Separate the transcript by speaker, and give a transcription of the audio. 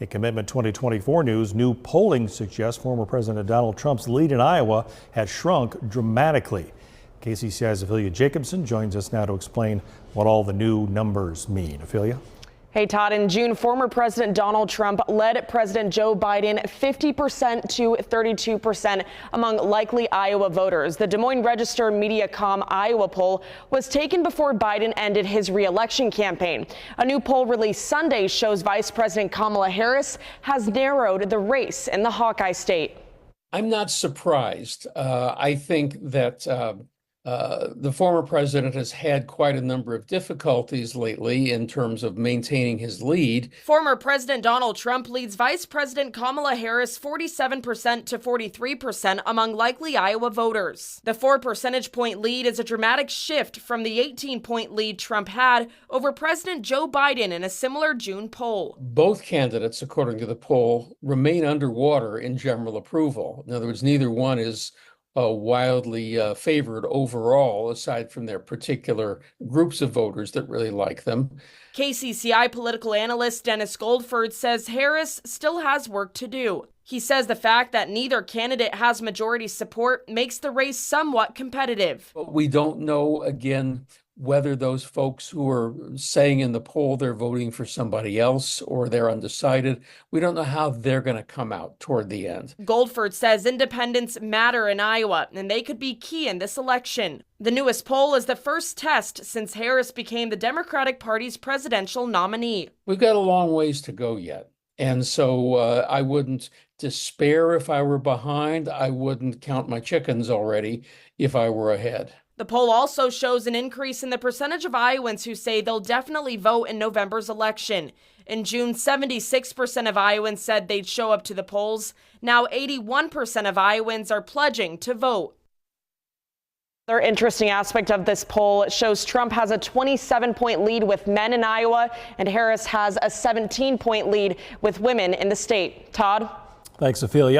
Speaker 1: In Commitment 2024 news, new polling suggests former President Donald Trump's lead in Iowa has shrunk dramatically. KCCI's Ophelia Jacobson joins us now to explain what all the new numbers mean. Ophelia?
Speaker 2: Hey, Todd. In June, former President Donald Trump led President Joe Biden 50% to 32% among likely Iowa voters. The Des Moines Register Mediacom Iowa poll was taken before Biden ended his re-election campaign. A new poll released Sunday shows Vice President Kamala Harris has narrowed the race in the Hawkeye state.
Speaker 3: I'm not surprised. I think that the former president has had quite a number of difficulties lately in terms of maintaining his lead.
Speaker 2: Former President Donald Trump leads Vice President Kamala Harris 47% to 43% among likely Iowa voters. The 4 percentage point lead is a dramatic shift from the 18-point lead Trump had over President Joe Biden in a similar June poll.
Speaker 3: Both candidates, according to the poll, remain underwater in general approval. In other words, neither one is wildly favored overall, aside from their particular groups of voters that really like them.
Speaker 2: KCCI political analyst Dennis Goldford says Harris still has work to do. He says the fact that neither candidate has majority support makes the race somewhat competitive.
Speaker 3: But we don't know, again, whether those folks who are saying in the poll they're voting for somebody else or they're undecided, we don't know how they're going to come out toward the end.
Speaker 2: Goldford says independents matter in Iowa, and they could be key in this election. The newest poll is the first test since Harris became the Democratic Party's presidential nominee.
Speaker 3: We've got a long ways to go yet. And so I wouldn't despair if I were behind. I wouldn't count my chickens already if I were ahead.
Speaker 2: The poll also shows an increase in the percentage of Iowans who say they'll definitely vote in November's election. In June, 76% of Iowans said they'd show up to the polls. Now 81% of Iowans are pledging to vote. Another interesting aspect of this poll shows Trump has a 27-point lead with men in Iowa, and Harris has a 17-point lead with women in the state. Todd?
Speaker 1: Thanks, Ophelia.